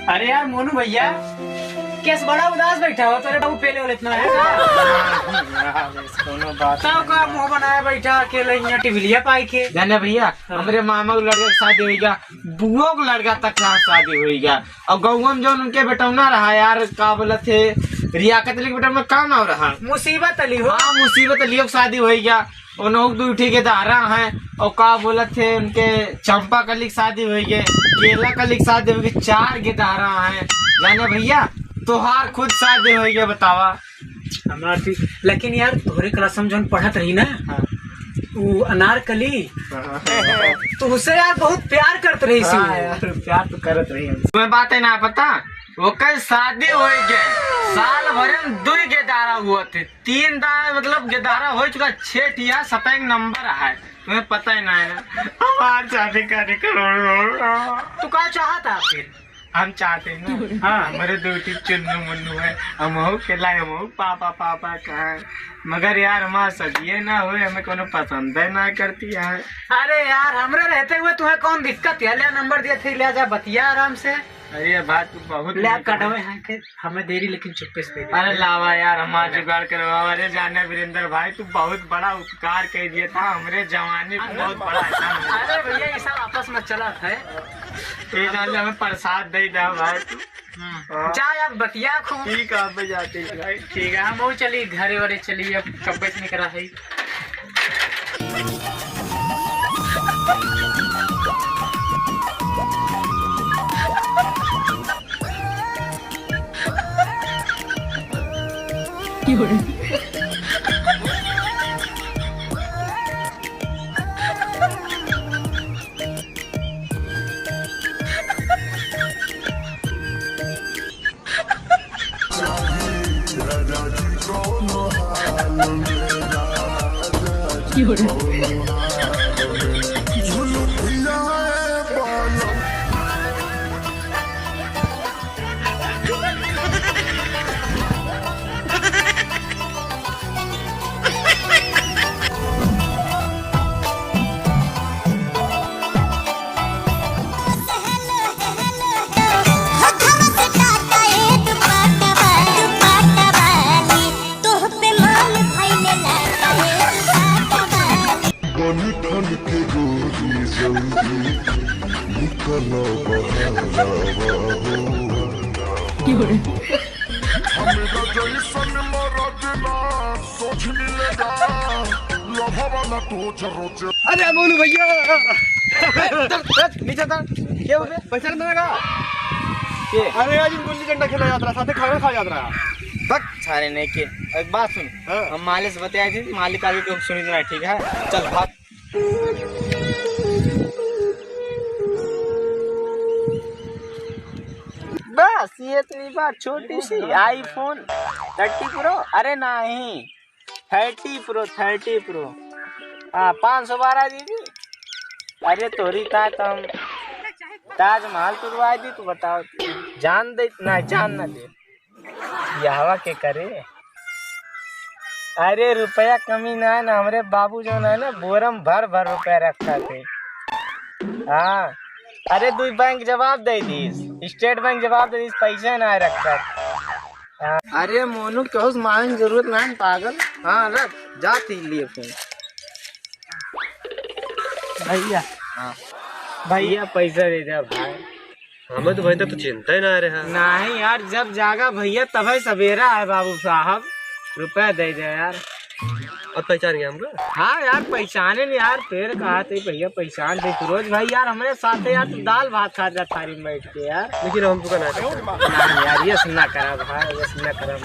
अरे यार मोनू भैया कैसे बड़ा उदास बैठा हो तेरे बाबू पहले वाले इतना है तब का मुंह बनाया बैठा अकेले यहाँ टिबिलिया पाई के जाने भैया हमारे मामा के लड़के की शादी हुई गया, बुआ के लड़का तक यहाँ शादी हुई गया। और गाँव में जो उनके बेटौना रहा यार का बोला थे रियाकत अली के बेटा में काम ना रहा मुसीबत अली हो। हाँ मुसीबत अली की शादी हुई गया। उन्होंने दो उठी के दारा है और का बोला थे उनके चंपा कली की शादी हुई गई, केला कली की शादी हुई, 4 के दारा है। जाने भैया तोहार खुद शादी हुई गया बतावा हमारा ठीक। लेकिन यार तोहरे क्लास में जो पढ़त रही ना वो अनारकली तो उससे यार बहुत प्यार करते रही सी। यार प्यार तो करत रही तुम्हें बात है ना पता वो कल शादी हो गए साल भर में 2 गेदारा हुआ थे, 3 दारा मतलब गेदारा हो चुका 6 टिया 7 नंबर है। तुम्हें पता ही ना है ना हमारी शादी करने करोड़ तू क्या चाहता फिर? हम चाहते हैं ना। हाँ हमारे 2 टिप चुन्नू मुन्नू है हम केला हम पापा पापा कहा है, मगर यार हमारा सदिये ना हुए हमें कोनो पसंद है ना करती है। अरे यार हमरे रहते हुए तुम्हें कौन दिक्कत है? ले नंबर दिया थे ले जा बतिया आराम से। अरे बात तू बहुत ले कटवे हैं के हमें देरी लेकिन चुप्पे से दे। अरे लावा यार हमारा जुगाड़ करवा। अरे जाने वीरेंद्र भाई तू बहुत बड़ा उपकार कर दिया था हमरे जवानी में बहुत बड़ा एहसान। अरे भैया ये सब आपस में चला है हमें प्रसाद दे दे भाई तू। जा यार बतिया खूब। ठीक है अब जाते हैं भाई। ठीक है हम वो चली घरे वाले चली अब कब बैठने करा है। अरे मोनू भैया नीचे था क्या बोले पैसा नहीं देगा। अरे आज गुल्ली डंडा खेला जाता रहा साथे खाना खा जाता रहा बक सारे ने के एक बात सुन। हम मालिक से बताया थी मालिक आगे तो सुनी ना ठीक है चल भाग। बस ये इतनी बात छोटी सी आईफोन 30 प्रो अरे नहीं 30 प्रो हाँ 512 दीदी। अरे तोरी का तुम ताजमहल तुरवा दी तो बताओ जान दे ना जान ना दे यह हवा के करे। अरे रुपया कमी ना है ना हमारे बाबू जो है ना बोरम भर रुपया रखा थे। हाँ अरे 2 बैंक जवाब दे दी स्टेट बैंक जवाब दे दी पैसा ना रखा। अरे मोनू क्यों मांग जरूरत ना है पागल। हाँ रख जाती लिए फोन भैया। हाँ भैया पैसा दे दे भाई। हमें तो भाई तक तो चिंता ही ना रहा। नहीं यार जब जागा भैया तभी सवेरा है बाबू साहब रुपया दे दे यार। अब पहचान गया हमको। हाँ यार पहचाने नहीं यार फिर कहा थे भैया पहचान दे रोज भाई यार हमारे साथ यार तू दाल भात खा जा थारी में बैठ के यार। लेकिन हम तो नहीं यार ये सुनना करा भाई ये सुनना करा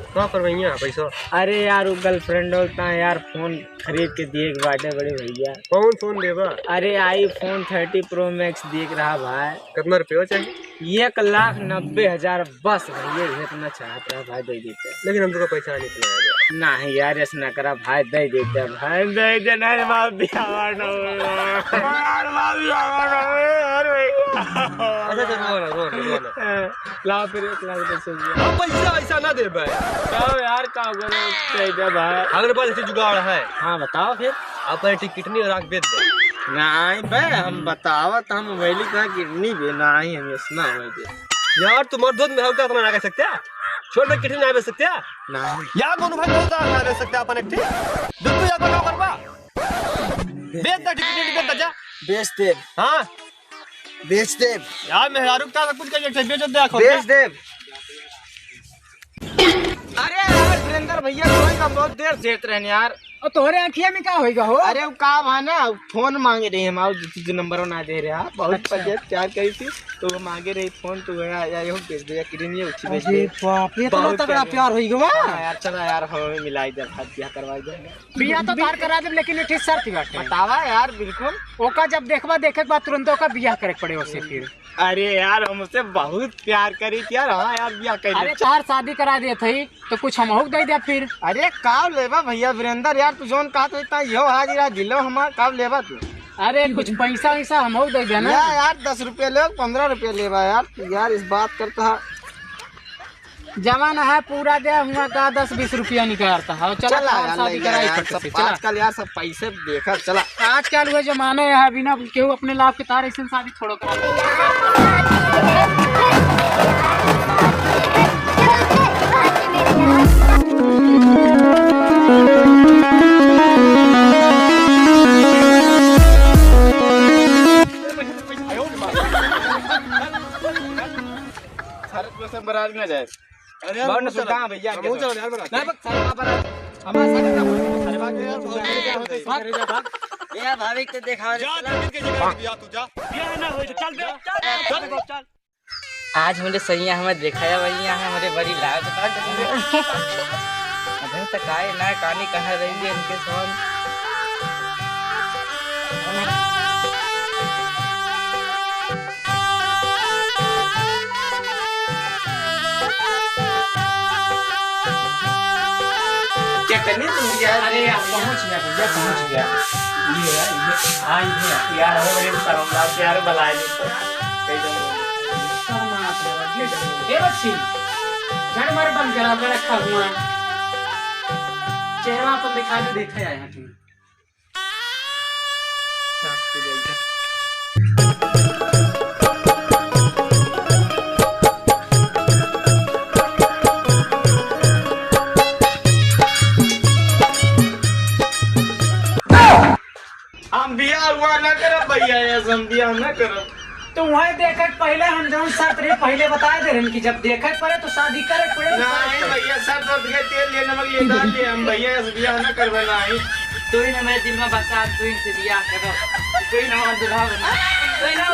कहाँ पर भैया पैसा। अरे यार वो गर्लफ्रेंड होता है यार फोन खरीद के दिए बाटे बड़े भैया। कौन फोन देगा। अरे iPhone 30 Pro Max देख रहा भाई। कितना रुपया चाहिए। 1,90,000 बस भैया ये इतना चाहता है भाई दे देते। लेकिन हम तो पहचान ही नहीं यार ऐसा ना करा भाई दे देते भाई दे दे नहीं ला फिर 1,00,000 पैसा ऐसा ना दे भाई यार का भाई अगर पास ऐसे जुगाड़ है। हाँ बताओ फिर आप टिकट नहीं और बेच दे। नहीं भाई हम बतावत हम मोबाइल का किडनी भी नहीं हम सुना यार तुम मर्द में होगा अपना ना कर सकते छोड़ में कितने ना बेच सकते नहीं यार दोनों भाई बहुत ना बेच सकते अपन एक दूध या तो करवा बेच दा टिकट बेच दा जा बेच दे हां बेच दे यार मेहरारू का सब कुछ कर बेच दे आखो बेच दे। अरे यार वीरेंद्र भैया कोई का बहुत देर से रहने यार। और तोहरे आँखिया में क्या होएगा हो? अरे वो का है ना फोन मांगे रही हम जो नंबर ना दे रहे आप बहुत पजेत प्यार करी थी तो वो मांगे रही फोन तो या यो भेज दे किडनी उठी भेज दे। बाप रे बहुत तगड़ा प्यार होइगा यार चला यार हमें मिलाई दे बियाह करवाई दे बियाह तो तार करा दे लेकिन एक शर्त बाटे बतावा यार बिल्कुल ओका जब देखबा देखे के बाद तुरंत ओका बियाह करे पड़े ओसे फिर। अरे यार हमसे बहुत प्यार करी थी यार। हाँ यार बियाह कर अरे तार शादी करा दे थई तो कुछ हम दे दे फिर। अरे काव लेबा भैया वीरेंद्र यार तू जोन कहा तो इतना यो हाजिरा दिलो हमार काव लेबा तू। अरे कुछ पैसा वैसा हम दे देना यार 10 रुपये ले 15 रुपये लेबा यार इस बात करता है जमाना है पूरा दे हुआ का 10-20 रुपया निकालता है। चला यार शादी कराई सब आजकल यार सब पैसे देखा चला आजकल वो जमाना है बिना केहू अपने लाभ के तार ऐसे शादी थोड़ो करा। बराबर न जाए। अरे यार बहुत सुधा भैया हम चलो यार बरा नहीं बक सारा बराबर हमारा साथ का अरे भाग यार भाभी के देखा जा के जगह दिया तू जा ये ना हो चल आज हमने सैया हमें दिखाया भैया है हमारे बड़ी लाभ अभी तक आए ना कहानी कहाँ रही है इनके साथ। क्या करनी तुम यार? अरे पहुंच गया भैया पहुंच गया। ये यार है बड़े शर्मला यार बलाए कई दम ये बच्ची जड़ मर बन करा के रखा हुआ चेहरा तो दिखा के देखे आए हैं तुम। हम बिया हुआ ना करो भैया ये हम बिया ना करो तो वही देखे पहले हम जौन शर्त रहे पहले बताए दे रहे कि जब देखे पड़े तो शादी करे पड़े। नहीं भैया सब तो तेल ले नमक ले डाल ले हम भैया से बिया ना करवे नहीं तू ही ना मेरे दिल में बसा तू ही से बियाह करो तू ही ना हमारा दुल्हा बना कोई ना